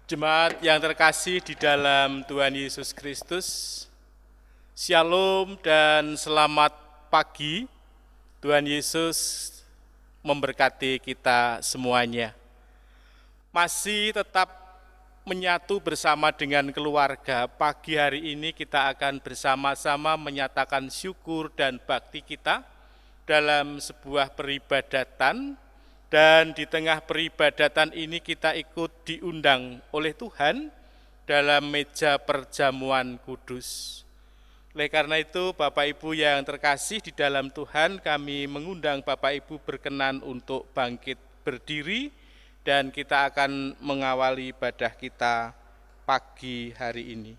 Jemaat yang terkasih di dalam Tuhan Yesus Kristus, Shalom dan selamat pagi. Tuhan Yesus memberkati kita semuanya. Masih tetap menyatu bersama dengan keluarga. Pagi hari ini kita akan bersama-sama menyatakan syukur dan bakti kita dalam sebuah peribadatan. Dan di tengah peribadatan ini kita ikut diundang oleh Tuhan dalam meja perjamuan kudus. Oleh karena itu Bapak Ibu yang terkasih di dalam Tuhan, kami mengundang Bapak Ibu berkenan untuk bangkit berdiri dan kita akan mengawali ibadah kita pagi hari ini.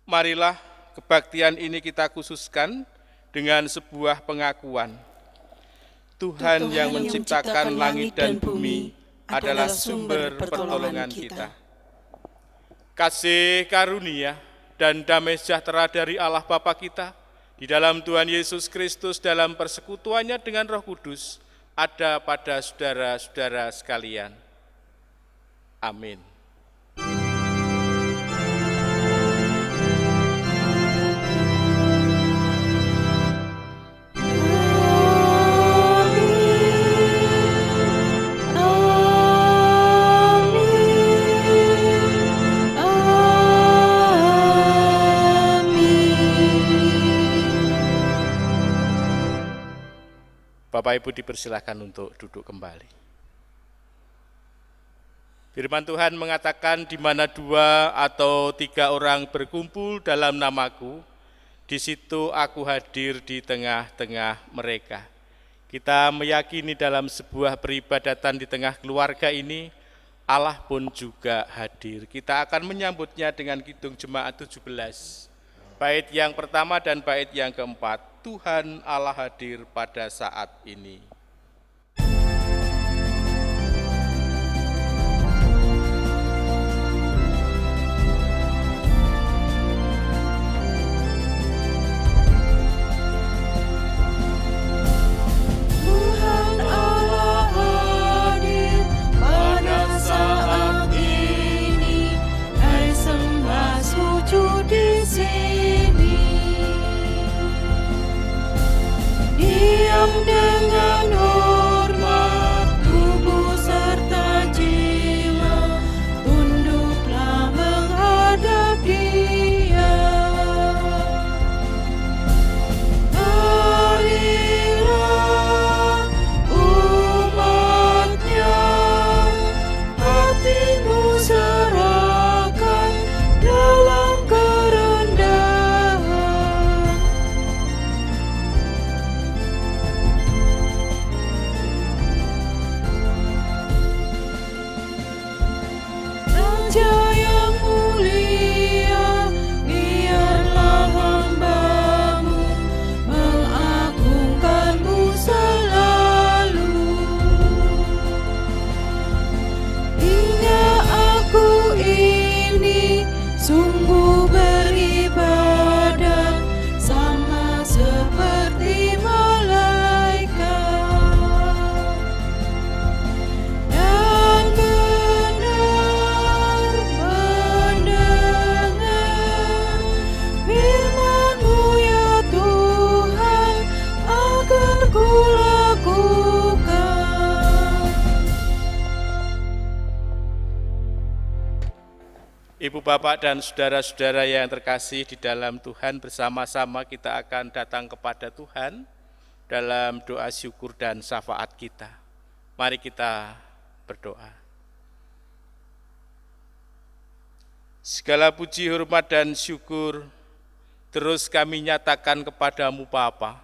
Marilah kebaktian ini kita khususkan dengan sebuah pengakuan. Tuhan yang menciptakan langit dan bumi adalah sumber pertolongan kita. Kasih karunia dan damai sejahtera dari Allah Bapa kita di dalam Tuhan Yesus Kristus dalam persekutuannya dengan Roh Kudus ada pada saudara-saudara sekalian. Amin. Bapak Ibu dipersilakan untuk duduk kembali. Firman Tuhan mengatakan di mana 2 atau 3 orang berkumpul dalam namaku, di situ aku hadir di tengah-tengah mereka. Kita meyakini dalam sebuah peribadatan di tengah keluarga ini, Allah pun juga hadir. Kita akan menyambutnya dengan kidung jemaat 17. Bait yang pertama dan bait yang keempat. Tuhan Allah hadir pada saat ini. Dengan hormat tubuh serta jiwa, tunduklah menghadap Dia. Marilah umat-Nya, hatimu serahkan dalam kerendahan. Raja yang mulia, biarlah hamba-Mu mengagungkan-Mu selalu. Hingga aku ini sungguh beribadat sama seperti malaikat. Dan benar mendengar firman-Mu ya Tuhan, agar kulakukan. Ibu bapak dan saudara-saudara yang terkasih di dalam Tuhan, bersama-sama kita akan datang kepada Tuhan dalam doa syukur dan syafaat kita. Mari kita berdoa. Segala puji, hormat, dan syukur terus kami nyatakan kepadamu Bapa.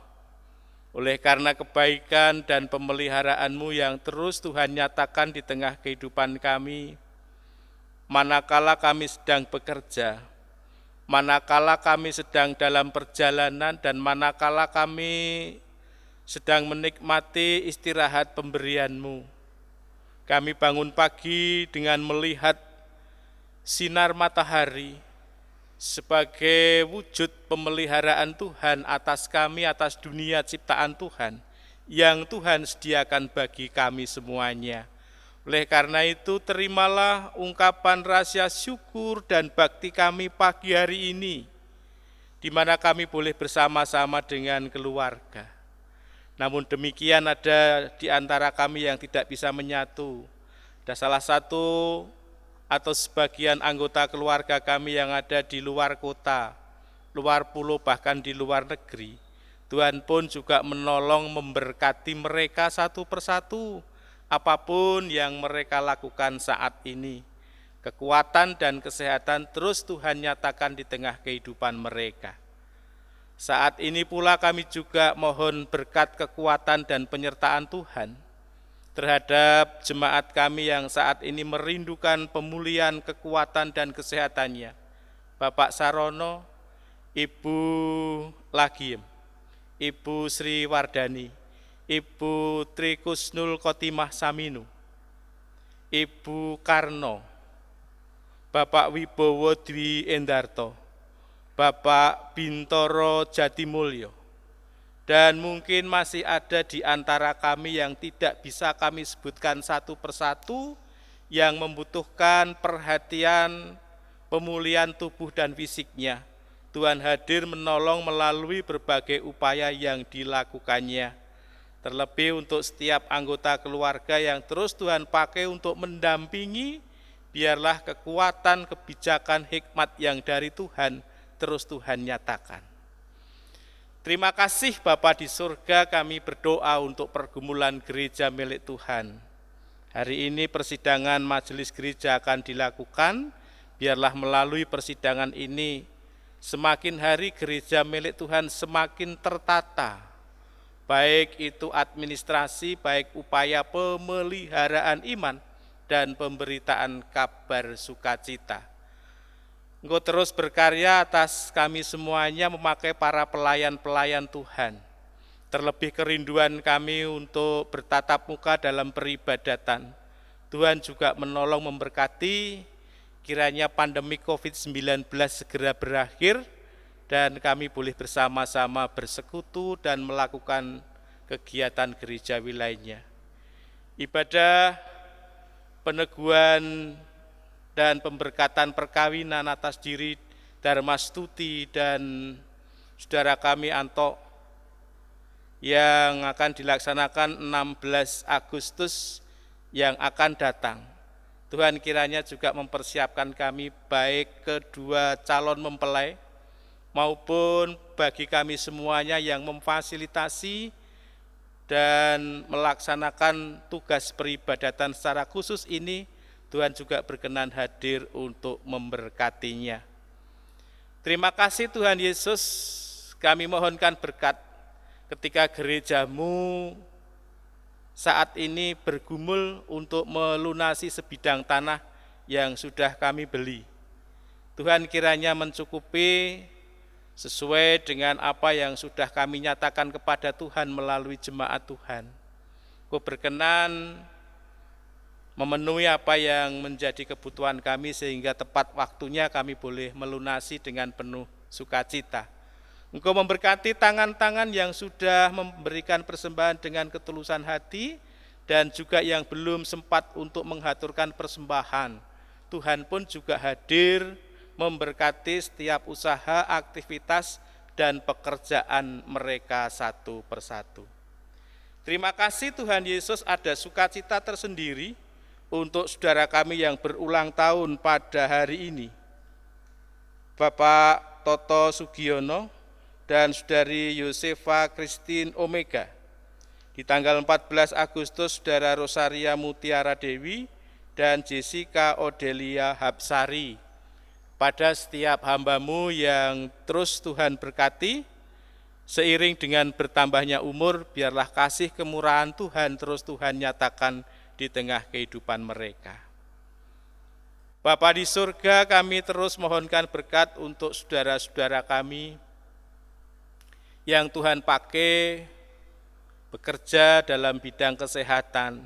Oleh karena kebaikan dan pemeliharaan-Mu yang terus Tuhan nyatakan di tengah kehidupan kami, manakala kami sedang bekerja, manakala kami sedang dalam perjalanan, dan manakala kami sedang menikmati istirahat pemberian-Mu. Kami bangun pagi dengan melihat sinar matahari sebagai wujud pemeliharaan Tuhan atas kami, atas dunia ciptaan Tuhan, yang Tuhan sediakan bagi kami semuanya. Oleh karena itu, terimalah ungkapan rasa syukur dan bakti kami pagi hari ini, di mana kami boleh bersama-sama dengan keluarga. Namun demikian ada di antara kami yang tidak bisa menyatu. Ada salah satu atau sebagian anggota keluarga kami yang ada di luar kota, luar pulau, bahkan di luar negeri. Tuhan pun juga menolong memberkati mereka satu persatu, apapun yang mereka lakukan saat ini. Kekuatan dan kesehatan terus Tuhan nyatakan di tengah kehidupan mereka. Saat ini pula kami juga mohon berkat kekuatan dan penyertaan Tuhan terhadap jemaat kami yang saat ini merindukan pemulihan kekuatan dan kesehatannya. Bapak Sarono, Ibu Lagiem, Ibu Sri Wardani, Ibu Tri Kusnul Khotimah Saminu, Ibu Karno, Bapak Wibowo Dwi Endarto, Bapak Bintoro Jatimulyo, dan mungkin masih ada di antara kami yang tidak bisa kami sebutkan satu persatu yang membutuhkan perhatian pemulihan tubuh dan fisiknya. Tuhan hadir menolong melalui berbagai upaya yang dilakukannya. Terlebih untuk setiap anggota keluarga yang terus Tuhan pakai untuk mendampingi, biarlah kekuatan, kebijakan, hikmat yang dari Tuhan terus Tuhan nyatakan. Terima kasih Bapa di surga, kami berdoa untuk pergumulan gereja milik Tuhan. Hari ini persidangan majelis gereja akan dilakukan, biarlah melalui persidangan ini semakin hari gereja milik Tuhan semakin tertata, baik itu administrasi, baik upaya pemeliharaan iman dan pemberitaan kabar sukacita. Engkau terus berkarya atas kami semuanya memakai para pelayan-pelayan Tuhan. Terlebih kerinduan kami untuk bertatap muka dalam peribadatan. Tuhan juga menolong memberkati, kiranya pandemi COVID-19 segera berakhir dan kami boleh bersama-sama bersekutu dan melakukan kegiatan gerejawi lainnya. Ibadah peneguhan dan pemberkatan perkawinan atas diri Darmastuti dan saudara kami Anto yang akan dilaksanakan 16 Agustus yang akan datang. Tuhan kiranya juga mempersiapkan kami baik kedua calon mempelai maupun bagi kami semuanya yang memfasilitasi dan melaksanakan tugas peribadatan secara khusus ini. Tuhan juga berkenan hadir untuk memberkatinya. Terima kasih Tuhan Yesus, kami mohonkan berkat ketika gerejamu saat ini bergumul untuk melunasi sebidang tanah yang sudah kami beli. Tuhan kiranya mencukupi sesuai dengan apa yang sudah kami nyatakan kepada Tuhan melalui jemaat Tuhan. Kau berkenan memenuhi apa yang menjadi kebutuhan kami sehingga tepat waktunya kami boleh melunasi dengan penuh sukacita. Engkau memberkati tangan-tangan yang sudah memberikan persembahan dengan ketulusan hati dan juga yang belum sempat untuk menghaturkan persembahan. Tuhan pun juga hadir memberkati setiap usaha, aktivitas, dan pekerjaan mereka satu persatu. Terima kasih Tuhan Yesus, ada sukacita tersendiri untuk saudara kami yang berulang tahun pada hari ini. Bapak Toto Sugiono dan saudari Yosefa Christine Omega. Di tanggal 14 Agustus saudara Rosaria Mutiara Dewi dan Jessica Odelia Hapsari. Pada setiap hambamu yang terus Tuhan berkati, seiring dengan bertambahnya umur, biarlah kasih kemurahan Tuhan terus Tuhan nyatakan di tengah kehidupan mereka. Bapa di surga, kami terus mohonkan berkat untuk saudara-saudara kami yang Tuhan pakai bekerja dalam bidang kesehatan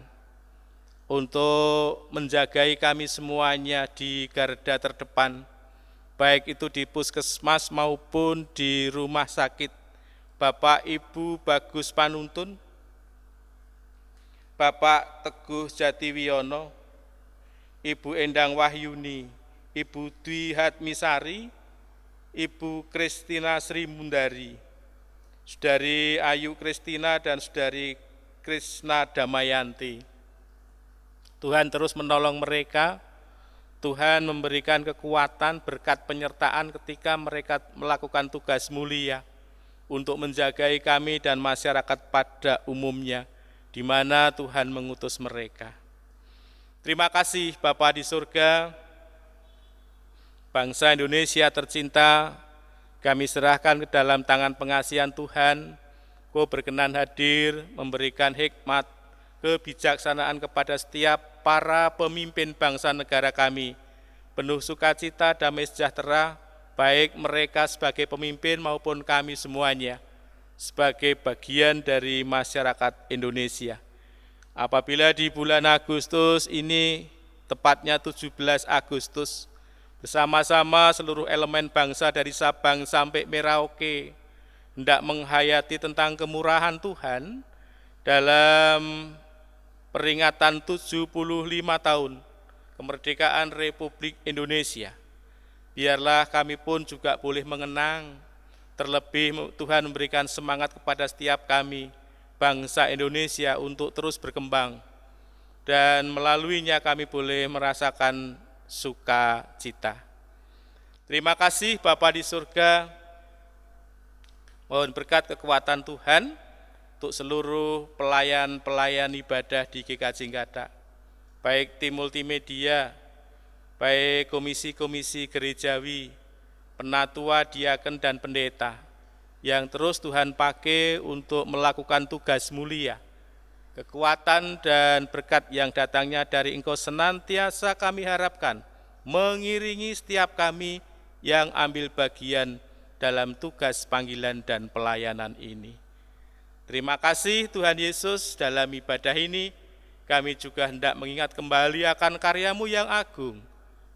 untuk menjagai kami semuanya di garda terdepan, baik itu di puskesmas maupun di rumah sakit. Bapak Ibu Bagus Panuntun, Bapak Teguh Jatiwiono, Ibu Endang Wahyuni, Ibu Dwi Hatmisari, Ibu Kristina Sri Mundari, Saudari Ayu Kristina dan Saudari Krisna Damayanti. Tuhan terus menolong mereka, Tuhan memberikan kekuatan berkat penyertaan ketika mereka melakukan tugas mulia untuk menjagai kami dan masyarakat pada umumnya, di mana Tuhan mengutus mereka. Terima kasih Bapa di surga, bangsa Indonesia tercinta, kami serahkan ke dalam tangan pengasihan Tuhan. Kau berkenan hadir, memberikan hikmat, kebijaksanaan kepada setiap para pemimpin bangsa negara kami, penuh sukacita, damai sejahtera, baik mereka sebagai pemimpin maupun kami semuanya, sebagai bagian dari masyarakat Indonesia. Apabila di bulan Agustus ini, tepatnya 17 Agustus, bersama-sama seluruh elemen bangsa dari Sabang sampai Merauke, hendak menghayati tentang kemurahan Tuhan dalam peringatan 75 tahun kemerdekaan Republik Indonesia. Biarlah kami pun juga boleh mengenang, terlebih Tuhan memberikan semangat kepada setiap kami, bangsa Indonesia, untuk terus berkembang. Dan melaluinya kami boleh merasakan sukacita. Terima kasih Bapa di surga, mohon berkat kekuatan Tuhan untuk seluruh pelayan-pelayan ibadah di GKJ Ngada, baik tim multimedia, baik komisi-komisi gerejawi, penatua, diaken, dan pendeta, yang terus Tuhan pakai untuk melakukan tugas mulia. Kekuatan dan berkat yang datangnya dari Engkau senantiasa kami harapkan mengiringi setiap kami yang ambil bagian dalam tugas panggilan dan pelayanan ini. Terima kasih Tuhan Yesus, dalam ibadah ini kami juga hendak mengingat kembali akan karya-Mu yang agung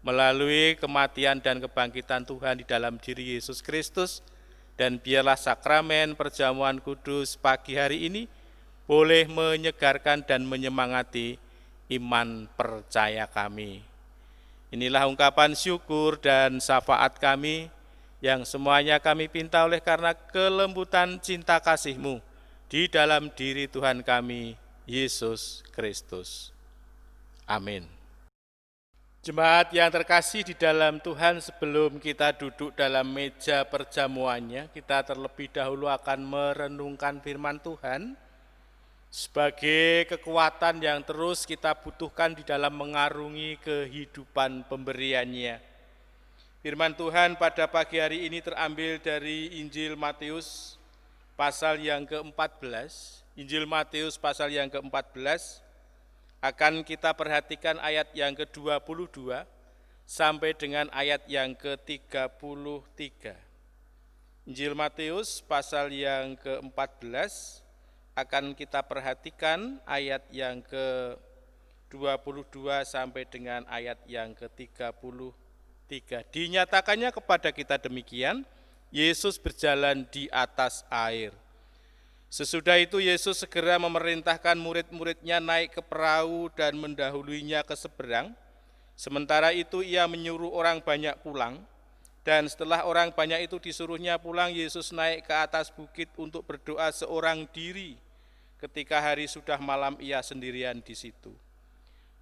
melalui kematian dan kebangkitan Tuhan di dalam diri Yesus Kristus, dan biarlah sakramen perjamuan kudus pagi hari ini boleh menyegarkan dan menyemangati iman percaya kami. Inilah ungkapan syukur dan syafaat kami yang semuanya kami pinta oleh karena kelembutan cinta kasih-Mu di dalam diri Tuhan kami, Yesus Kristus. Amin. Jemaat yang terkasih di dalam Tuhan, sebelum kita duduk dalam meja perjamuannya, kita terlebih dahulu akan merenungkan firman Tuhan sebagai kekuatan yang terus kita butuhkan di dalam mengarungi kehidupan pemberiannya. Firman Tuhan pada pagi hari ini terambil dari Injil Matius pasal yang ke-14, Injil Matius pasal yang ke-14, akan kita perhatikan ayat yang ke-22 sampai dengan ayat yang ke-33. Injil Matius pasal yang ke-14 akan kita perhatikan ayat yang ke-22 sampai dengan ayat yang ke-33. Dinyatakannya kepada kita demikian, Yesus berjalan di atas air. Sesudah itu Yesus segera memerintahkan murid-muridnya naik ke perahu dan mendahuluinya ke seberang. Sementara itu ia menyuruh orang banyak pulang, dan setelah orang banyak itu disuruhnya pulang, Yesus naik ke atas bukit untuk berdoa seorang diri. Ketika hari sudah malam, ia sendirian di situ.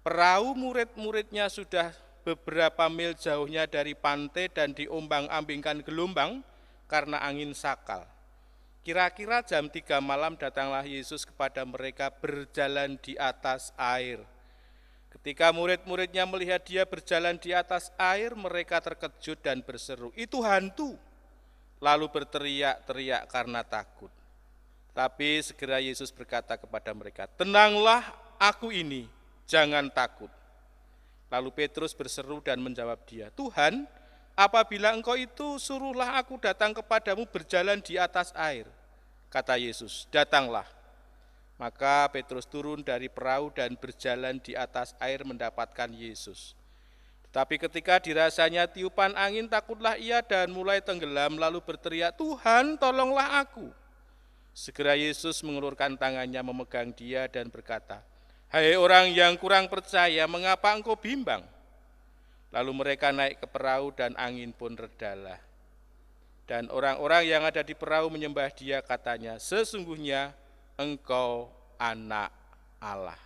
Perahu murid-muridnya sudah beberapa mil jauhnya dari pantai dan diombang-ambingkan gelombang karena angin sakal. Kira-kira jam 3 malam datanglah Yesus kepada mereka berjalan di atas air. Ketika murid-muridnya melihat dia berjalan di atas air, mereka terkejut dan berseru, "Itu hantu!" Lalu berteriak-teriak karena takut. Tapi segera Yesus berkata kepada mereka, "Tenanglah, aku ini, jangan takut." Lalu Petrus berseru dan menjawab dia, "Tuhan, apabila Engkau itu, suruhlah aku datang kepadamu berjalan di atas air." Kata Yesus, "Datanglah." Maka Petrus turun dari perahu dan berjalan di atas air mendapatkan Yesus. Tetapi ketika dirasanya tiupan angin, takutlah ia dan mulai tenggelam, lalu berteriak, "Tuhan, tolonglah aku." Segera Yesus mengulurkan tangannya memegang dia dan berkata, Hai orang yang kurang percaya, mengapa engkau bimbang? Lalu mereka naik ke perahu dan angin pun redalah. Dan orang-orang yang ada di perahu menyembah dia, katanya, sesungguhnya engkau anak Allah.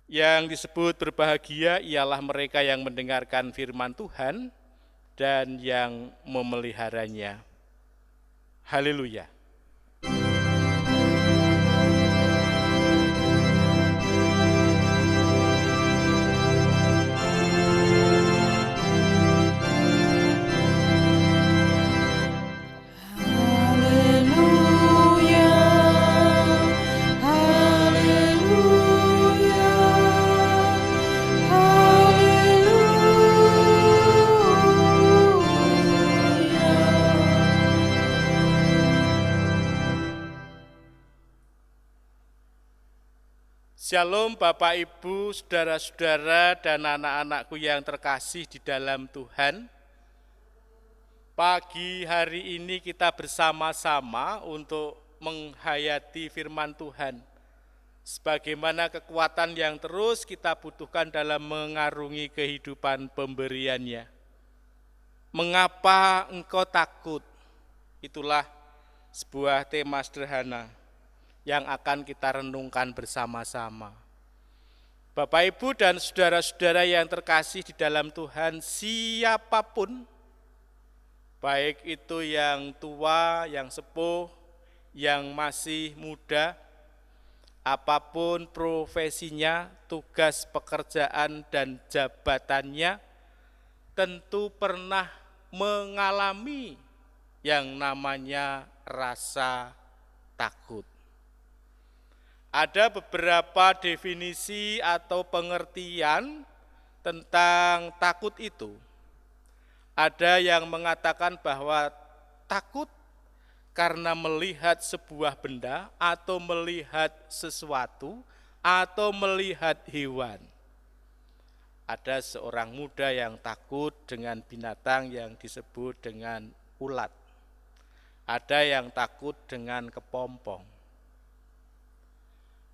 Yang disebut berbahagia ialah mereka yang mendengarkan firman Tuhan dan yang memeliharanya. Haleluya. Haleluya, haleluya, Shalom Bapak Ibu, saudara-saudara dan anak-anakku yang terkasih di dalam Tuhan. Pagi hari ini kita bersama-sama untuk menghayati firman Tuhan. Sebagaimana kekuatan yang terus kita butuhkan dalam mengarungi kehidupan pemberiannya. Mengapa engkau takut? Itulah sebuah tema sederhana yang akan kita renungkan bersama-sama. Bapak, Ibu, dan saudara-saudara yang terkasih di dalam Tuhan, siapapun, baik itu yang tua, yang sepuh, yang masih muda, apapun profesinya, tugas pekerjaan dan jabatannya, tentu pernah mengalami yang namanya rasa takut. Ada beberapa definisi atau pengertian tentang takut itu. Ada yang mengatakan bahwa takut karena melihat sebuah benda atau melihat sesuatu atau melihat hewan. Ada seorang muda yang takut dengan binatang yang disebut dengan ulat. Ada yang takut dengan kepompong.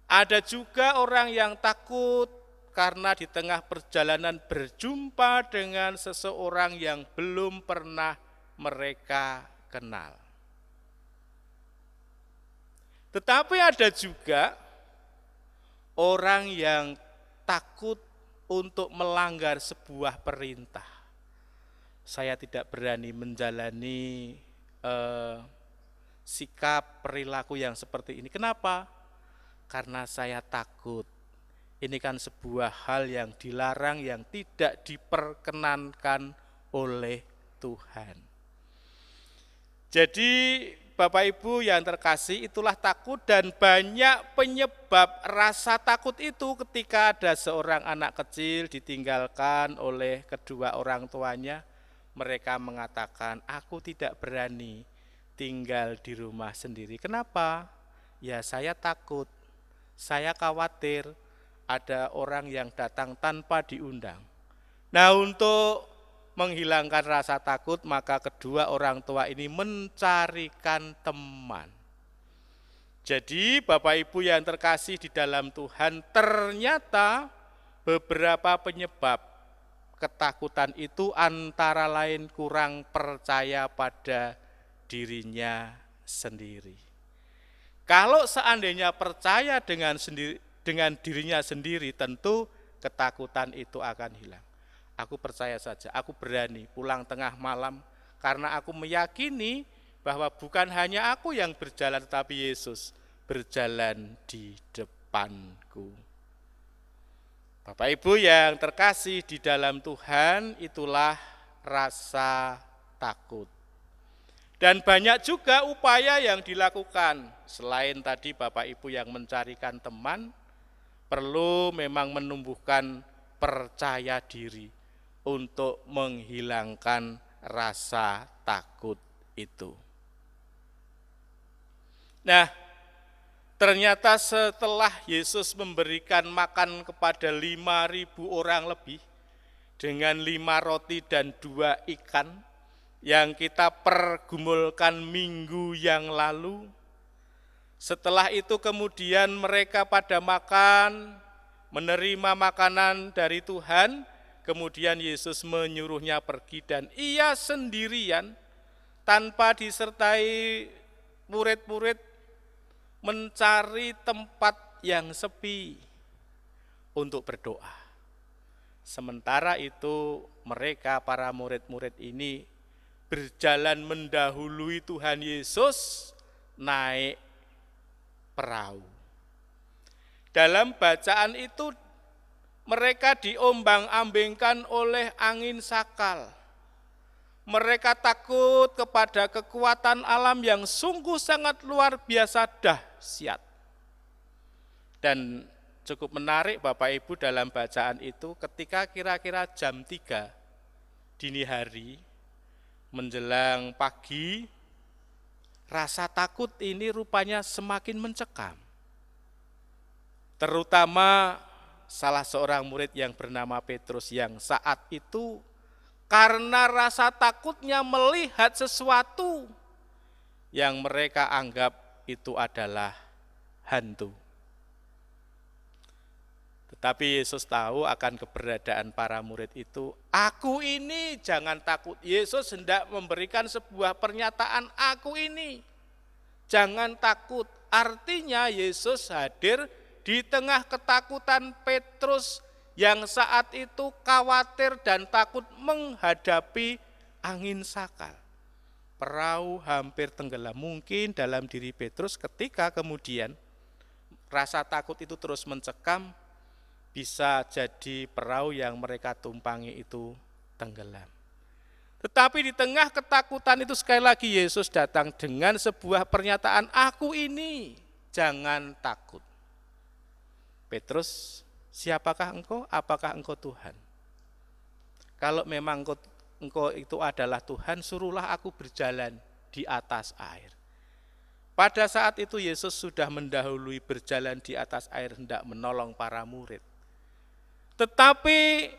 Ada juga orang yang takut karena di tengah perjalanan berjumpa dengan seseorang yang belum pernah mereka kenal. Tetapi ada juga orang yang takut untuk melanggar sebuah perintah. Saya tidak berani menjalani sikap perilaku yang seperti ini. Kenapa? Karena saya takut. Ini kan sebuah hal yang dilarang, yang tidak diperkenankan oleh Tuhan. Jadi Bapak Ibu yang terkasih, itulah takut, dan banyak penyebab rasa takut itu ketika ada seorang anak kecil ditinggalkan oleh kedua orang tuanya. Mereka mengatakan, aku tidak berani tinggal di rumah sendiri. Kenapa? Ya, saya takut. Saya khawatir ada orang yang datang tanpa diundang. Nah, untuk menghilangkan rasa takut, maka kedua orang tua ini mencarikan teman. Jadi Bapak Ibu yang terkasih di dalam Tuhan, ternyata beberapa penyebab ketakutan itu antara lain kurang percaya pada dirinya sendiri. Kalau seandainya percaya dengan dirinya sendiri, tentu ketakutan itu akan hilang. Aku percaya saja, aku berani pulang tengah malam karena aku meyakini bahwa bukan hanya aku yang berjalan, tetapi Yesus berjalan di depanku. Bapak Ibu yang terkasih di dalam Tuhan, itulah rasa takut. Dan banyak juga upaya yang dilakukan. Selain tadi Bapak Ibu yang mencarikan teman, perlu memang menumbuhkan percaya diri untuk menghilangkan rasa takut itu. Nah, ternyata setelah Yesus memberikan makan kepada 5.000 orang lebih dengan 5 roti dan 2 ikan, yang kita pergumulkan minggu yang lalu, Setelah itu kemudian mereka pada makan, menerima makanan dari Tuhan, kemudian Yesus menyuruhnya pergi dan ia sendirian tanpa disertai murid-murid mencari tempat yang sepi untuk berdoa. Sementara itu mereka para murid-murid ini berjalan mendahului Tuhan Yesus naik perahu. Dalam bacaan itu mereka diombang-ambingkan oleh angin sakal. Mereka takut kepada kekuatan alam yang sungguh sangat luar biasa dahsyat. Dan cukup menarik Bapak Ibu dalam bacaan itu ketika kira-kira jam 3 dini hari menjelang pagi, rasa takut ini rupanya semakin mencekam. Terutama salah seorang murid yang bernama Petrus yang saat itu karena rasa takutnya melihat sesuatu yang mereka anggap itu adalah hantu. Tetapi Yesus tahu akan keberadaan para murid itu. Aku ini, jangan takut. Yesus hendak memberikan sebuah pernyataan, aku ini. Jangan takut. Artinya Yesus hadir di tengah ketakutan Petrus yang saat itu khawatir dan takut menghadapi angin sakal. Perahu hampir tenggelam. Mungkin dalam diri Petrus ketika kemudian rasa takut itu terus mencekam, bisa jadi perahu yang mereka tumpangi itu tenggelam. Tetapi di tengah ketakutan itu sekali lagi Yesus datang dengan sebuah pernyataan, aku ini, jangan takut. Petrus, siapakah engkau? Apakah engkau Tuhan? Kalau memang engkau itu adalah Tuhan, suruhlah aku berjalan di atas air. Pada saat itu Yesus sudah mendahului berjalan di atas air hendak menolong para murid. Tetapi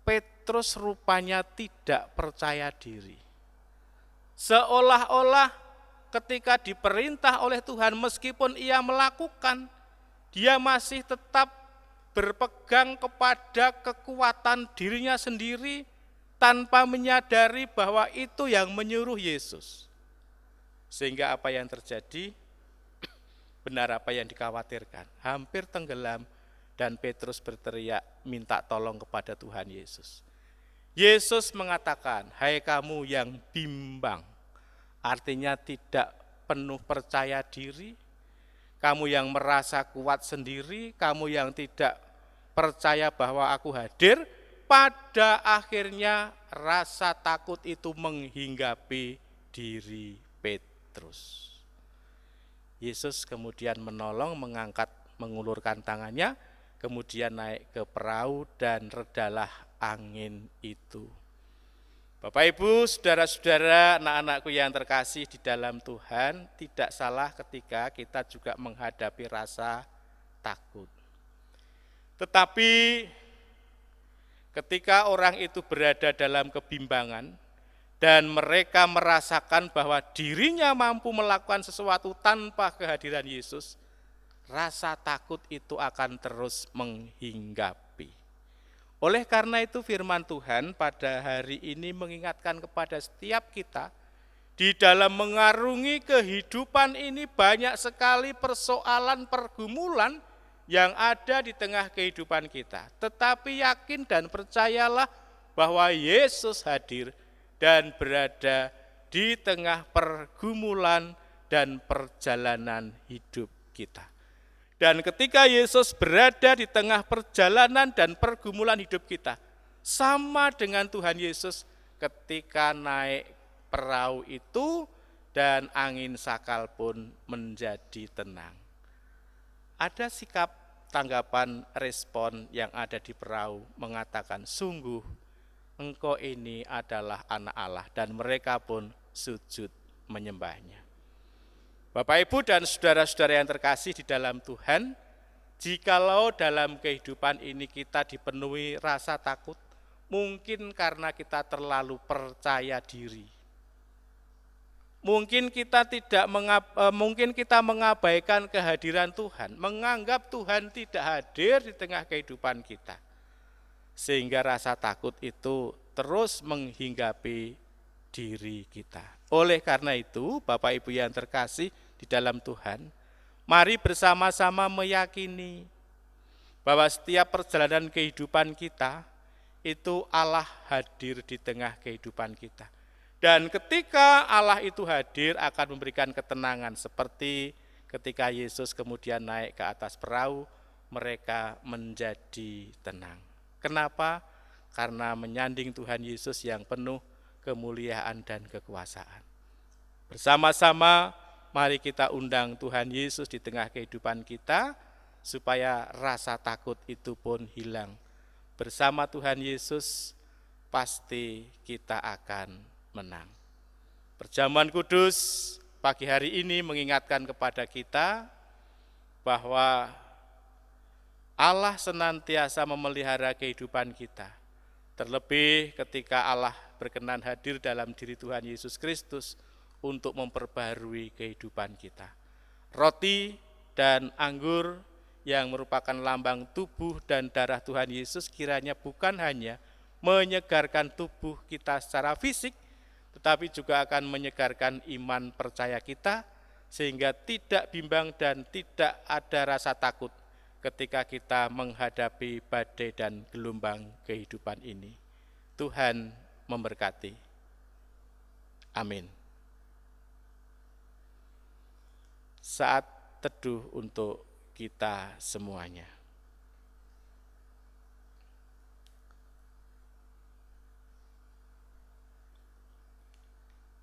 Petrus rupanya tidak percaya diri. Seolah-olah ketika diperintah oleh Tuhan meskipun ia melakukan, dia masih tetap berpegang kepada kekuatan dirinya sendiri tanpa menyadari bahwa itu yang menyuruh Yesus. Sehingga apa yang terjadi, benar apa yang dikhawatirkan, hampir tenggelam dan Petrus berteriak minta tolong kepada Tuhan Yesus. Yesus mengatakan, hai kamu yang bimbang, artinya tidak penuh percaya diri, kamu yang merasa kuat sendiri, kamu yang tidak percaya bahwa aku hadir, pada akhirnya rasa takut itu menghinggapi diri Petrus. Yesus kemudian menolong, mengulurkan tangannya, kemudian naik ke perahu dan redalah angin itu. Bapak Ibu, saudara-saudara, anak-anakku yang terkasih di dalam Tuhan, tidak salah ketika kita juga menghadapi rasa takut. Tetapi ketika orang itu berada dalam kebimbangan dan mereka merasakan bahwa dirinya mampu melakukan sesuatu tanpa kehadiran Yesus, rasa takut itu akan terus menghinggapi. Oleh karena itu firman Tuhan pada hari ini mengingatkan kepada setiap kita, di dalam mengarungi kehidupan ini banyak sekali persoalan pergumulan yang ada di tengah kehidupan kita. Tetapi yakin dan percayalah bahwa Yesus hadir dan berada di tengah pergumulan dan perjalanan hidup kita. Dan ketika Yesus berada di tengah perjalanan dan pergumulan hidup kita, sama dengan Tuhan Yesus ketika naik perahu itu dan angin sakal pun menjadi tenang. Ada sikap, tanggapan, respon yang ada di perahu mengatakan, sungguh engkau ini adalah anak Allah, dan mereka pun sujud menyembahnya. Bapak, Ibu, dan saudara-saudara yang terkasih di dalam Tuhan, jikalau dalam kehidupan ini kita dipenuhi rasa takut, mungkin karena kita terlalu percaya diri. mungkin kita mengabaikan kehadiran Tuhan, menganggap Tuhan tidak hadir di tengah kehidupan kita. Sehingga rasa takut itu terus menghinggapi diri kita. Oleh karena itu, Bapak Ibu yang terkasih di dalam Tuhan, mari bersama-sama meyakini bahwa setiap perjalanan kehidupan kita itu Allah hadir di tengah kehidupan kita. Dan ketika Allah itu hadir akan memberikan ketenangan seperti ketika Yesus kemudian naik ke atas perahu, mereka menjadi tenang. Kenapa? Karena menyanding Tuhan Yesus yang penuh kemuliaan dan kekuasaan. Bersama-sama mari kita undang Tuhan Yesus di tengah kehidupan kita supaya rasa takut itu pun hilang. Bersama Tuhan Yesus pasti kita akan menang. Perjamuan kudus pagi hari ini mengingatkan kepada kita bahwa Allah senantiasa memelihara kehidupan kita. Terlebih ketika Allah berkenan hadir dalam diri Tuhan Yesus Kristus untuk memperbaharui kehidupan kita. Roti dan anggur yang merupakan lambang tubuh dan darah Tuhan Yesus kiranya bukan hanya menyegarkan tubuh kita secara fisik, tetapi juga akan menyegarkan iman percaya kita, sehingga tidak bimbang dan tidak ada rasa takut ketika kita menghadapi badai dan gelombang kehidupan ini. Tuhan memberkati. Amin. Saat teduh untuk kita semuanya.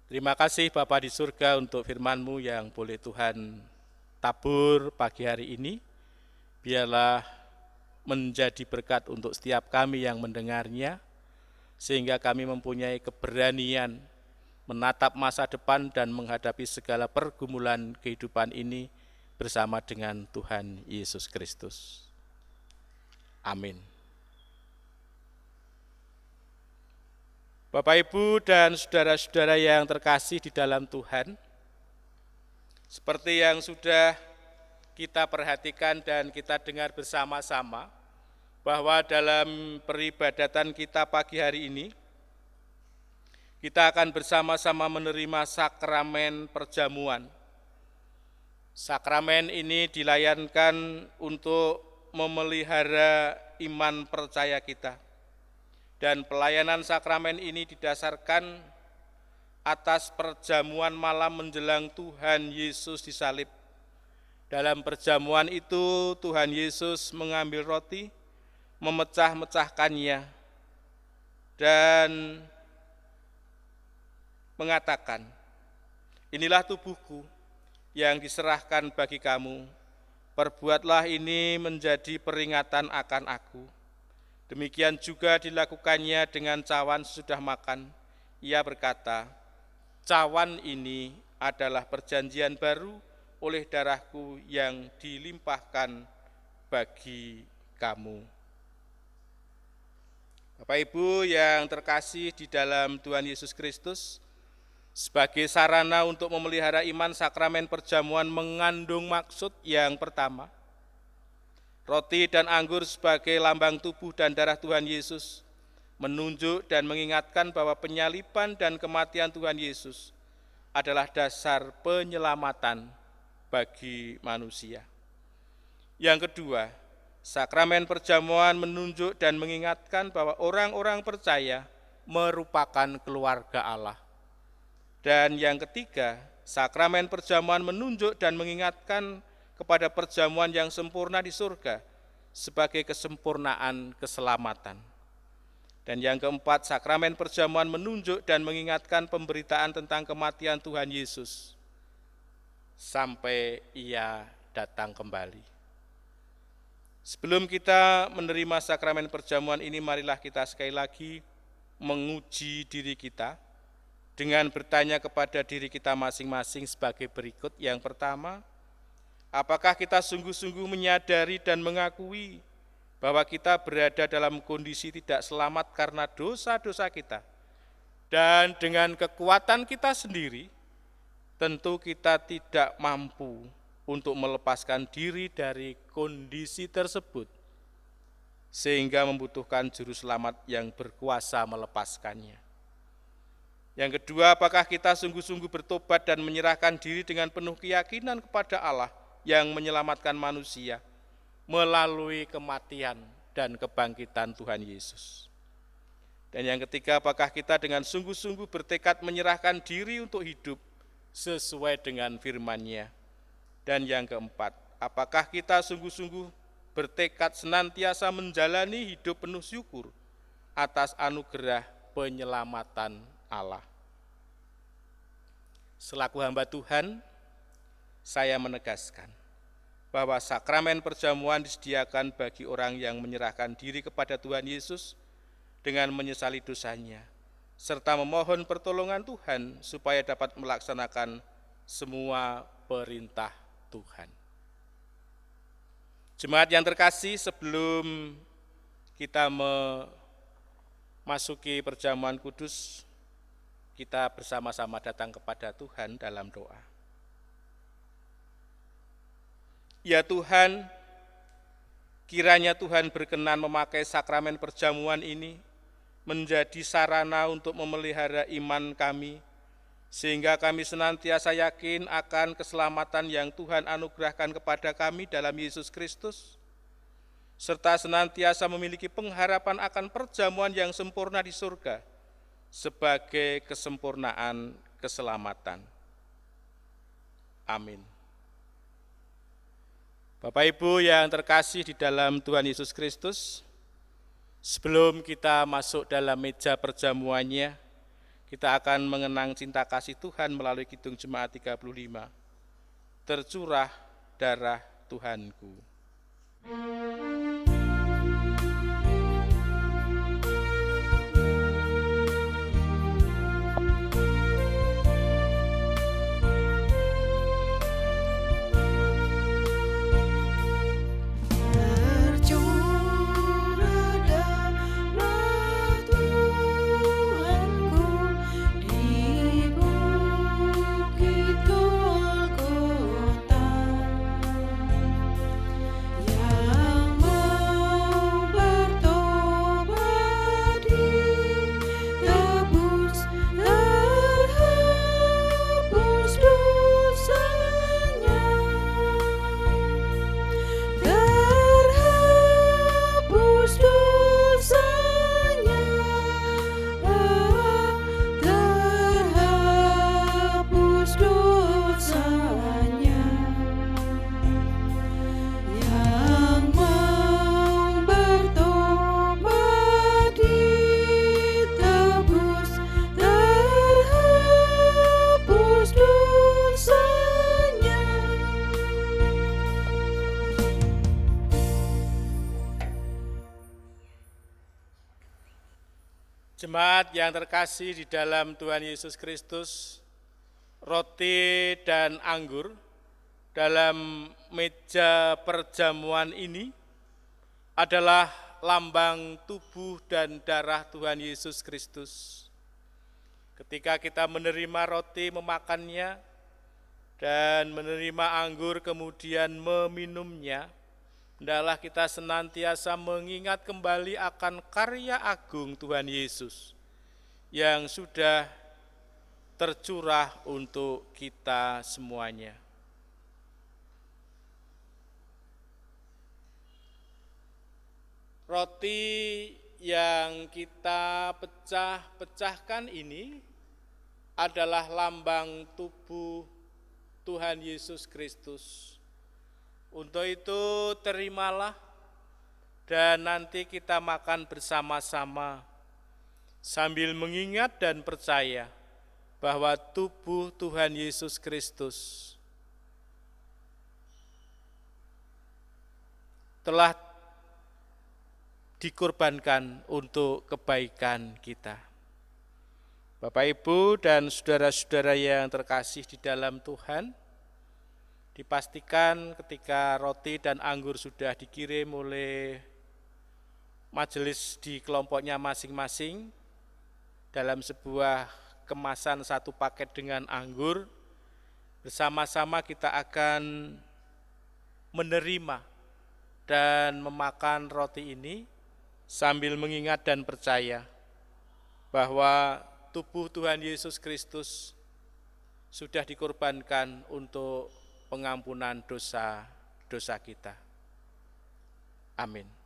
Terima kasih Bapa di surga untuk firman-Mu yang boleh Tuhan tabur pagi hari ini. Biarlah menjadi berkat untuk setiap kami yang mendengarnya, sehingga kami mempunyai keberanian menatap masa depan dan menghadapi segala pergumulan kehidupan ini bersama dengan Tuhan Yesus Kristus. Amin. Bapak, Ibu, dan saudara-saudara yang terkasih di dalam Tuhan, seperti yang sudah kita perhatikan dan kita dengar bersama-sama, bahwa dalam peribadatan kita pagi hari ini, kita akan bersama-sama menerima sakramen perjamuan. Sakramen ini dilayankan untuk memelihara iman percaya kita. Dan pelayanan sakramen ini didasarkan atas perjamuan malam menjelang Tuhan Yesus disalib. Dalam perjamuan itu Tuhan Yesus mengambil roti, memecah-mecahkannya, dan mengatakan, "Inilah tubuhku yang diserahkan bagi kamu, perbuatlah ini menjadi peringatan akan aku." Demikian juga dilakukannya dengan cawan sesudah makan. Ia berkata, "Cawan ini adalah perjanjian baru oleh darahku yang dilimpahkan bagi kamu." Bapak Ibu yang terkasih di dalam Tuhan Yesus Kristus, sebagai sarana untuk memelihara iman, sakramen perjamuan mengandung maksud yang pertama. Roti dan anggur sebagai lambang tubuh dan darah Tuhan Yesus menunjuk dan mengingatkan bahwa penyaliban dan kematian Tuhan Yesus adalah dasar penyelamatan bagi manusia. Yang kedua, sakramen perjamuan menunjuk dan mengingatkan bahwa orang-orang percaya merupakan keluarga Allah. Dan yang ketiga, sakramen perjamuan menunjuk dan mengingatkan kepada perjamuan yang sempurna di surga sebagai kesempurnaan keselamatan. Dan yang keempat, sakramen perjamuan menunjuk dan mengingatkan pemberitaan tentang kematian Tuhan Yesus sampai Ia datang kembali. Sebelum kita menerima sakramen perjamuan ini, marilah kita sekali lagi menguji diri kita dengan bertanya kepada diri kita masing-masing sebagai berikut. Yang pertama, apakah kita sungguh-sungguh menyadari dan mengakui bahwa kita berada dalam kondisi tidak selamat karena dosa-dosa kita, dan dengan kekuatan kita sendiri tentu kita tidak mampu untuk melepaskan diri dari kondisi tersebut, sehingga membutuhkan juru selamat yang berkuasa melepaskannya. Yang kedua, apakah kita sungguh-sungguh bertobat dan menyerahkan diri dengan penuh keyakinan kepada Allah yang menyelamatkan manusia melalui kematian dan kebangkitan Tuhan Yesus. Dan yang ketiga, apakah kita dengan sungguh-sungguh bertekad menyerahkan diri untuk hidup sesuai dengan firman-Nya. Dan yang keempat, apakah kita sungguh-sungguh bertekad senantiasa menjalani hidup penuh syukur atas anugerah penyelamatan Allah. Selaku hamba Tuhan, saya menegaskan bahwa sakramen perjamuan disediakan bagi orang yang menyerahkan diri kepada Tuhan Yesus dengan menyesali dosanya, serta memohon pertolongan Tuhan supaya dapat melaksanakan semua perintah Tuhan. Jemaat yang terkasih, sebelum kita memasuki perjamuan kudus, kita bersama-sama datang kepada Tuhan dalam doa. Ya Tuhan, kiranya Tuhan berkenan memakai sakramen perjamuan ini menjadi sarana untuk memelihara iman kami, sehingga kami senantiasa yakin akan keselamatan yang Tuhan anugerahkan kepada kami dalam Yesus Kristus, serta senantiasa memiliki pengharapan akan perjamuan yang sempurna di surga sebagai kesempurnaan keselamatan. Amin. Bapak Ibu yang terkasih di dalam Tuhan Yesus Kristus, sebelum kita masuk dalam meja perjamuannya, kita akan mengenang cinta kasih Tuhan melalui Kidung Jemaat 35. Tercurah darah Tuhanku. Jemaat yang terkasih di dalam Tuhan Yesus Kristus, roti dan anggur dalam meja perjamuan ini adalah lambang tubuh dan darah Tuhan Yesus Kristus. Ketika kita menerima roti memakannya dan menerima anggur kemudian meminumnya, hendaklah kita senantiasa mengingat kembali akan karya agung Tuhan Yesus yang sudah tercurah untuk kita semuanya. Roti yang kita pecahkan ini adalah lambang tubuh Tuhan Yesus Kristus. Untuk itu terimalah dan nanti kita makan bersama-sama sambil mengingat dan percaya bahwa tubuh Tuhan Yesus Kristus telah dikorbankan untuk kebaikan kita. Bapak, Ibu, dan saudara-saudara yang terkasih di dalam Tuhan, dipastikan ketika roti dan anggur sudah dikirim oleh majelis di kelompoknya masing-masing dalam sebuah kemasan satu paket dengan anggur, bersama-sama kita akan menerima dan memakan roti ini sambil mengingat dan percaya bahwa tubuh Tuhan Yesus Kristus sudah dikorbankan untuk pengampunan dosa-dosa kita. Amin.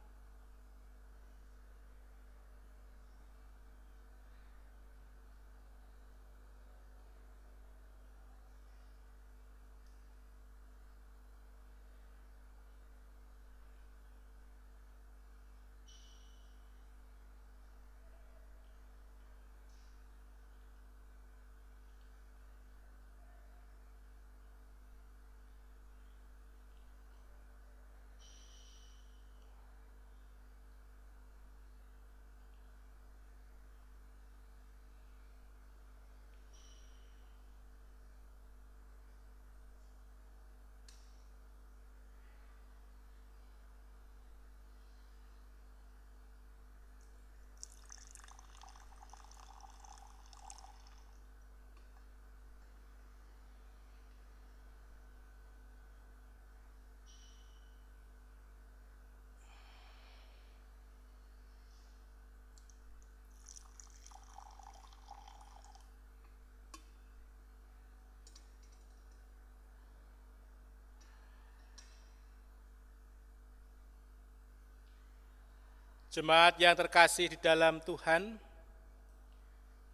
Jemaat yang terkasih di dalam Tuhan,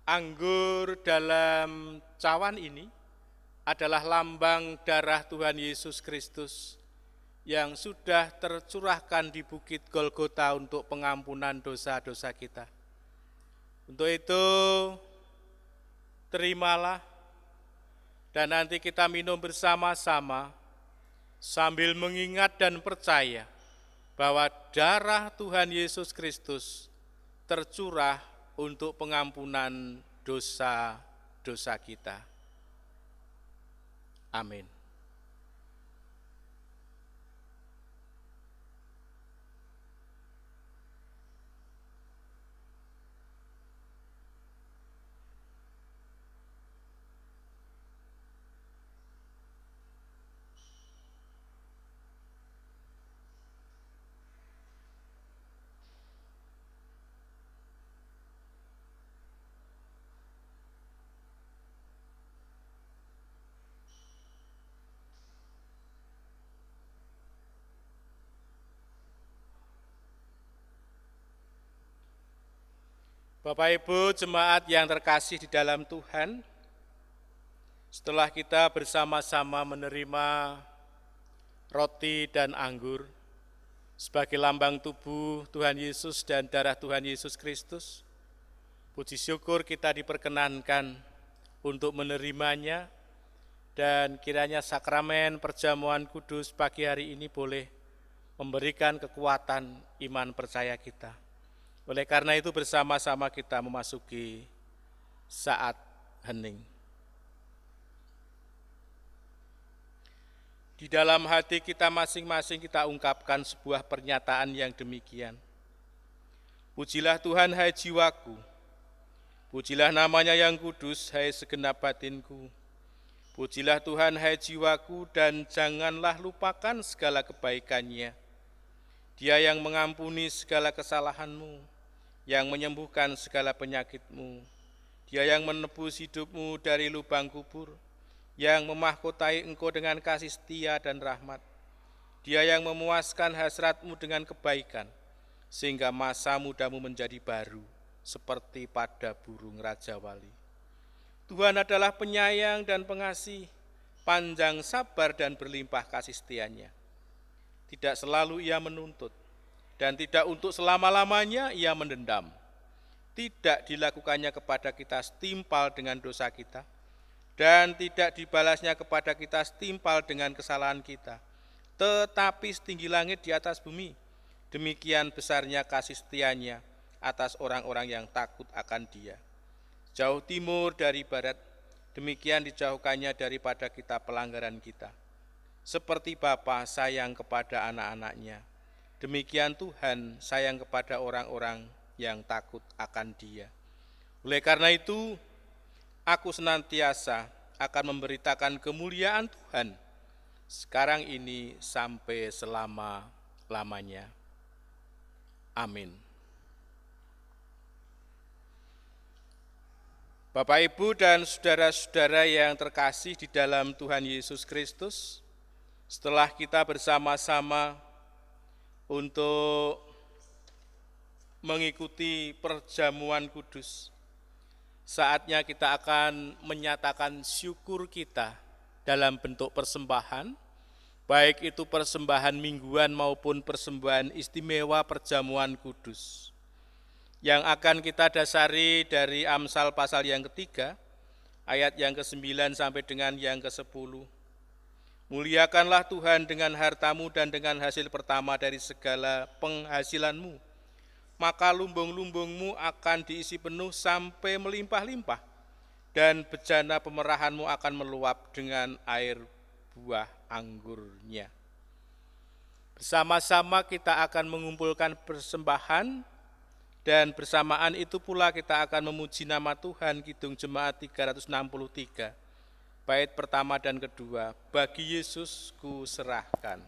anggur dalam cawan ini adalah lambang darah Tuhan Yesus Kristus yang sudah tercurahkan di Bukit Golgota untuk pengampunan dosa-dosa kita. Untuk itu, terimalah dan nanti kita minum bersama-sama sambil mengingat dan percaya bahwa darah Tuhan Yesus Kristus tercurah untuk pengampunan dosa-dosa kita. Amin. Bapak Ibu jemaat yang terkasih di dalam Tuhan, setelah kita bersama-sama menerima roti dan anggur sebagai lambang tubuh Tuhan Yesus dan darah Tuhan Yesus Kristus, puji syukur kita diperkenankan untuk menerimanya dan kiranya sakramen perjamuan kudus pagi hari ini boleh memberikan kekuatan iman percaya kita. Oleh karena itu bersama-sama kita memasuki saat hening. Di dalam hati kita masing-masing kita ungkapkan sebuah pernyataan yang demikian. Pujilah Tuhan hai jiwaku, pujilah namanya yang kudus hai segenap batinku. Pujilah Tuhan hai jiwaku dan janganlah lupakan segala kebaikannya. Dia yang mengampuni segala kesalahanmu, yang menyembuhkan segala penyakitmu. Dia yang menebus hidupmu dari lubang kubur, yang memahkotai engkau dengan kasih setia dan rahmat. Dia yang memuaskan hasratmu dengan kebaikan, sehingga masa mudamu menjadi baru, seperti pada burung Raja Wali. Tuhan adalah penyayang dan pengasih, panjang sabar dan berlimpah kasih setianya. Tidak selalu ia menuntut, dan tidak untuk selama-lamanya ia mendendam. Tidak dilakukannya kepada kita setimpal dengan dosa kita, dan tidak dibalasnya kepada kita setimpal dengan kesalahan kita. Tetapi setinggi langit di atas bumi, demikian besarnya kasih setianya atas orang-orang yang takut akan Dia. Jauh timur dari barat, demikian dijauhkannya daripada kita pelanggaran kita. Seperti Bapa sayang kepada anak-anaknya, demikian Tuhan sayang kepada orang-orang yang takut akan Dia. Oleh karena itu, aku senantiasa akan memberitakan kemuliaan Tuhan sekarang ini sampai selama-lamanya. Amin. Bapak, Ibu, dan saudara-saudara yang terkasih di dalam Tuhan Yesus Kristus, setelah kita bersama-sama untuk mengikuti perjamuan kudus, saatnya kita akan menyatakan syukur kita dalam bentuk persembahan, baik itu persembahan mingguan maupun persembahan istimewa perjamuan kudus, yang akan kita dasari dari Amsal pasal yang ketiga, ayat yang ke-9 sampai dengan yang ke-10. Muliakanlah Tuhan dengan hartamu dan dengan hasil pertama dari segala penghasilanmu, maka lumbung-lumbungmu akan diisi penuh sampai melimpah-limpah, dan bejana pemerahanmu akan meluap dengan air buah anggurnya. Bersama-sama kita akan mengumpulkan persembahan, dan bersamaan itu pula kita akan memuji nama Tuhan. Kidung Jemaat 363, bait pertama dan kedua, bagi Yesus ku serahkan.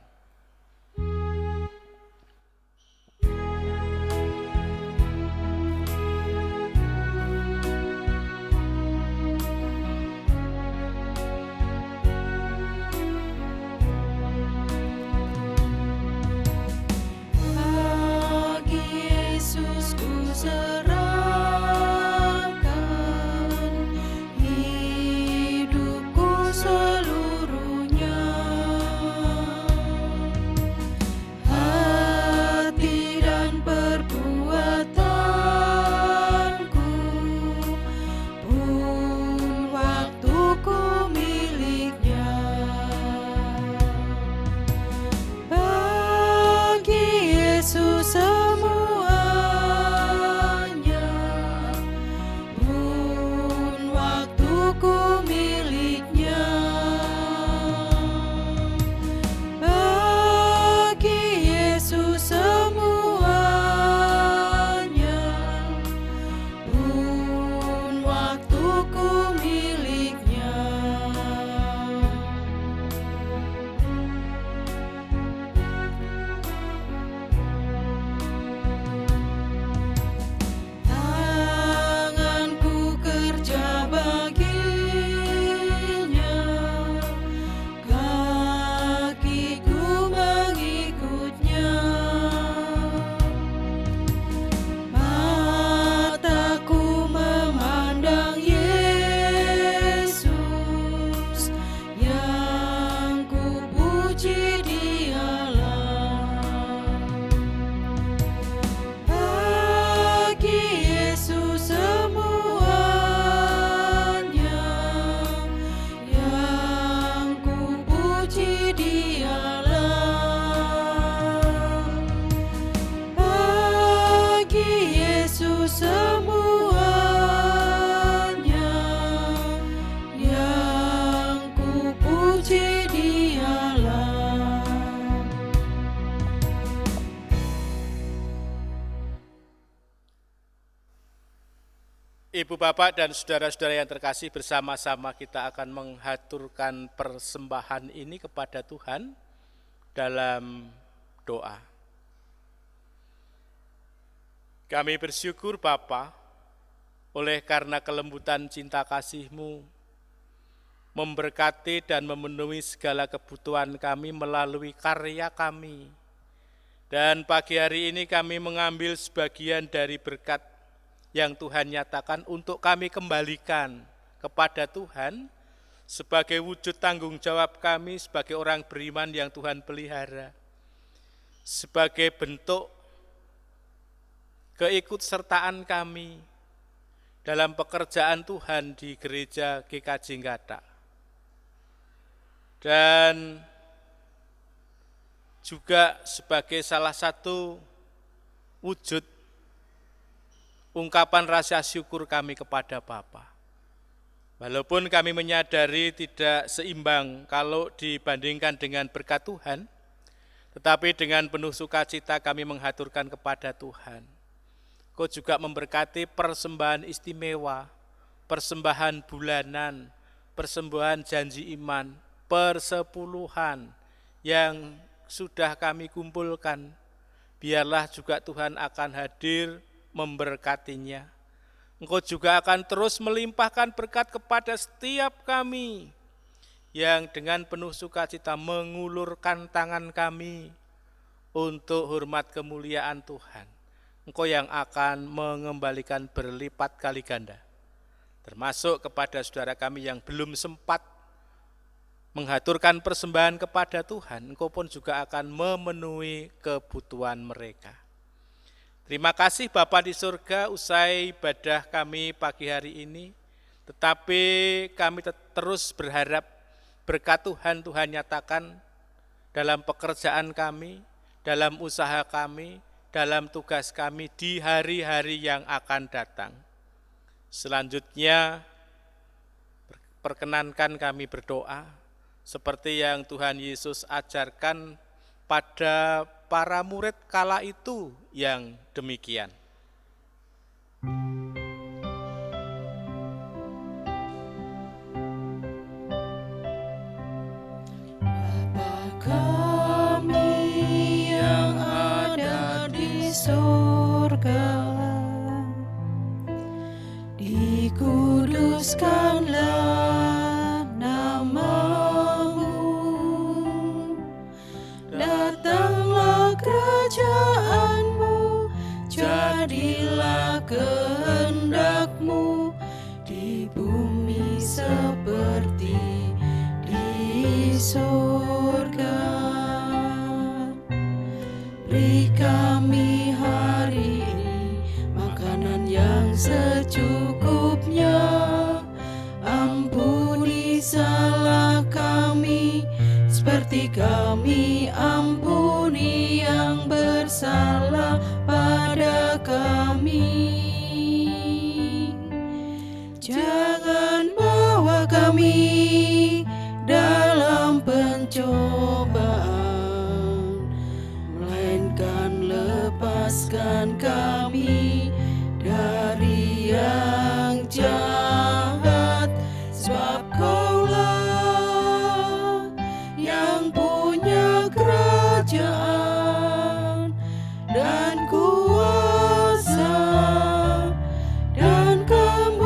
Ibu, Bapak, dan saudara-saudara yang terkasih, bersama-sama kita akan menghaturkan persembahan ini kepada Tuhan dalam doa. Kami bersyukur Bapa, oleh karena kelembutan cinta kasih-Mu, memberkati dan memenuhi segala kebutuhan kami melalui karya kami. Dan pagi hari ini kami mengambil sebagian dari berkat yang Tuhan nyatakan untuk kami kembalikan kepada Tuhan sebagai wujud tanggung jawab kami sebagai orang beriman yang Tuhan pelihara, sebagai bentuk keikutsertaan kami dalam pekerjaan Tuhan di gereja GKJ Ngata, dan juga sebagai salah satu wujud ungkapan rasa syukur kami kepada Bapa. Walaupun kami menyadari tidak seimbang kalau dibandingkan dengan berkat Tuhan, tetapi dengan penuh sukacita kami menghaturkan kepada Tuhan. Kau juga memberkati persembahan istimewa, persembahan bulanan, persembahan janji iman, persepuluhan yang sudah kami kumpulkan, biarlah juga Tuhan akan hadir memberkatinya. Engkau juga akan terus melimpahkan berkat kepada setiap kami yang dengan penuh sukacita mengulurkan tangan kami untuk hormat kemuliaan Tuhan. Engkau yang akan mengembalikan berlipat kali ganda. Termasuk kepada saudara kami yang belum sempat menghaturkan persembahan kepada Tuhan, Engkau pun juga akan memenuhi kebutuhan mereka. Terima kasih Bapa di surga, usai ibadah kami pagi hari ini, tetapi kami terus berharap berkat Tuhan nyatakan dalam pekerjaan kami, dalam usaha kami, dalam tugas kami di hari-hari yang akan datang. Selanjutnya, perkenankan kami berdoa, seperti yang Tuhan Yesus ajarkan pada para murid kala itu yang demikian. Bapa kami yang ada di surga, dikuduskanlah nama-Mu, datanglah kerajaan-Mu, jadilah kehendak-Mu di bumi seperti di surga. Beri kami hari ini makanan yang secukupnya. Ampuni salah kami seperti kami ampuni yang bersalah pada kami. Jangan bawa kami dalam pencobaan, melainkan lepaskan kami dari yang jahat, sebab Kaulah yang punya kerajaan dan kuasa dan kemuliaan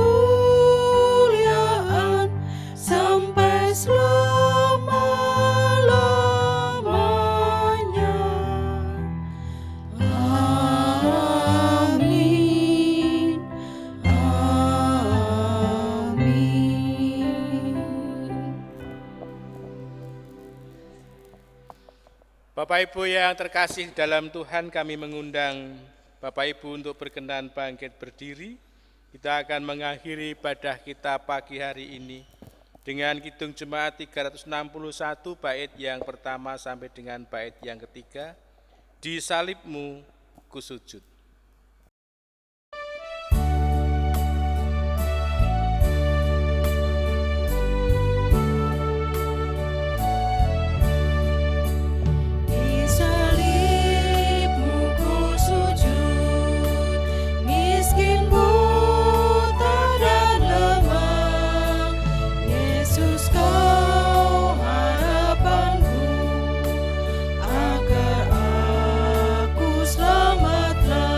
sampai selama-lamanya. Amin. Amin. Bapak Ibu yang terkasih dalam Tuhan, kami mengundang Bapak Ibu untuk berkenan bangkit berdiri. Kita akan mengakhiri ibadah kita pagi hari ini dengan Kidung Jemaat 361 bait yang pertama sampai dengan bait yang ketiga. Di salibmu kusujud. Di salibmu kusujud, miskin, buta dan lemah. Yesus, Kau harapanku, agar aku selamatlah.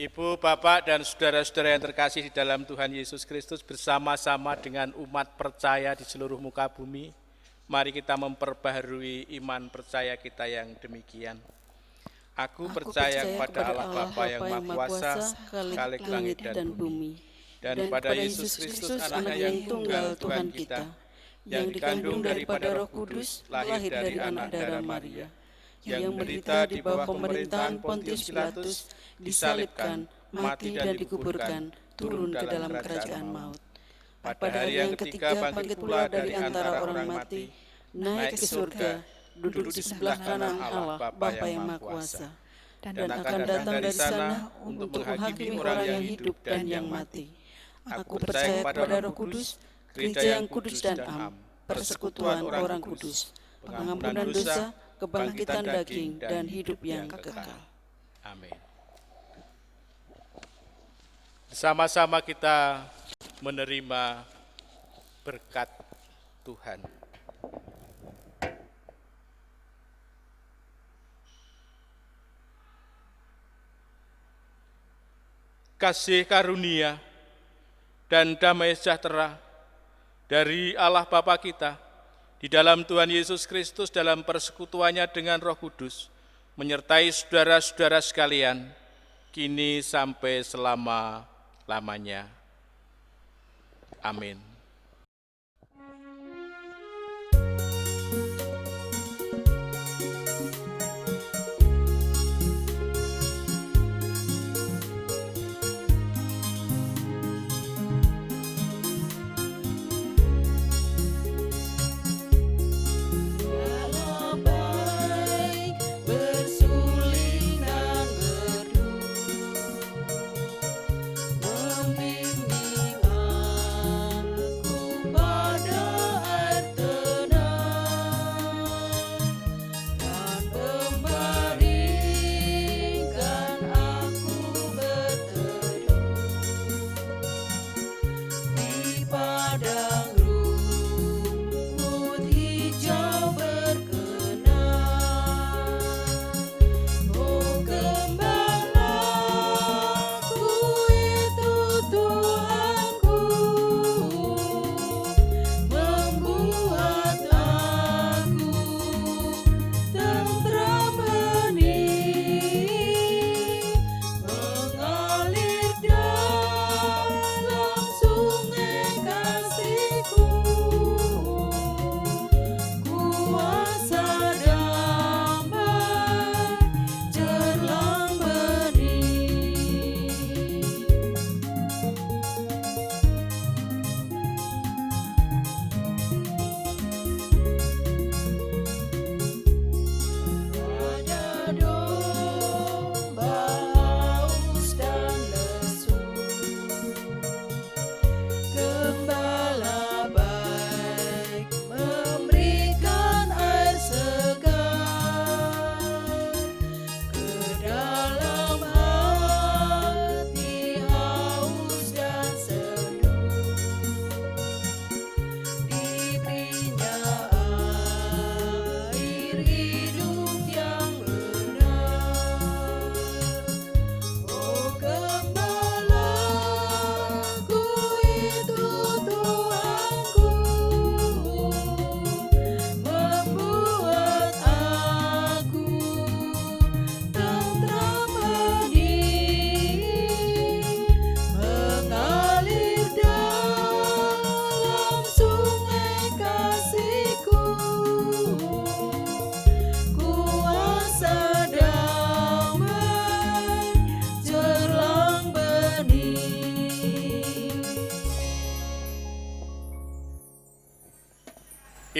Ibu, Bapak, dan saudara-saudara yang terkasih di dalam Tuhan Yesus Kristus, bersama-sama dengan umat percaya di seluruh muka bumi, mari kita memperbaharui iman percaya kita yang demikian. Aku percaya kepada Allah Bapa yang Maha Kuasa, Khalik langit dan bumi, dan pada Yesus Kristus, Anaknya yang tunggal Tuhan kita, yang dikandung daripada Roh Kudus, lahir dari anak darah Maria, yang menderita di bawah pemerintahan Pontius Pilatus, disalibkan, mati dan dikuburkan, turun ke dalam kerajaan maut. Pada hari yang ketiga bangkit pula dari antara orang mati, naik ke surga, duduk di sebelah kanan Allah Bapa yang Maha Kuasa, dan akan datang dari sana untuk menghakimi orang yang hidup dan yang mati. Aku percaya kepada Roh Kudus, gereja yang kudus dan am, persekutuan orang kudus, pengampunan dosa, kebangkitan daging, dan hidup yang kekal. Amin. Bersama-sama kita menerima berkat Tuhan. Kasih karunia dan damai sejahtera dari Allah Bapa kita, di dalam Tuhan Yesus Kristus, dalam persekutuannya dengan Roh Kudus, menyertai saudara-saudara sekalian, kini sampai selama-lamanya. Amin.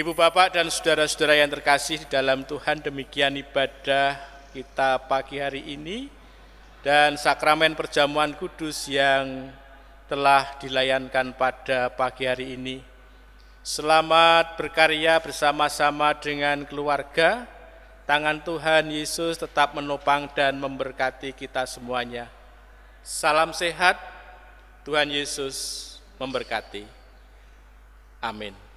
Ibu, Bapak, dan saudara-saudara yang terkasih di dalam Tuhan, demikian ibadah kita pagi hari ini dan sakramen perjamuan kudus yang telah dilayankan pada pagi hari ini. Selamat berkarya bersama-sama dengan keluarga. Tangan Tuhan Yesus tetap menopang dan memberkati kita semuanya. Salam sehat, Tuhan Yesus memberkati. Amin.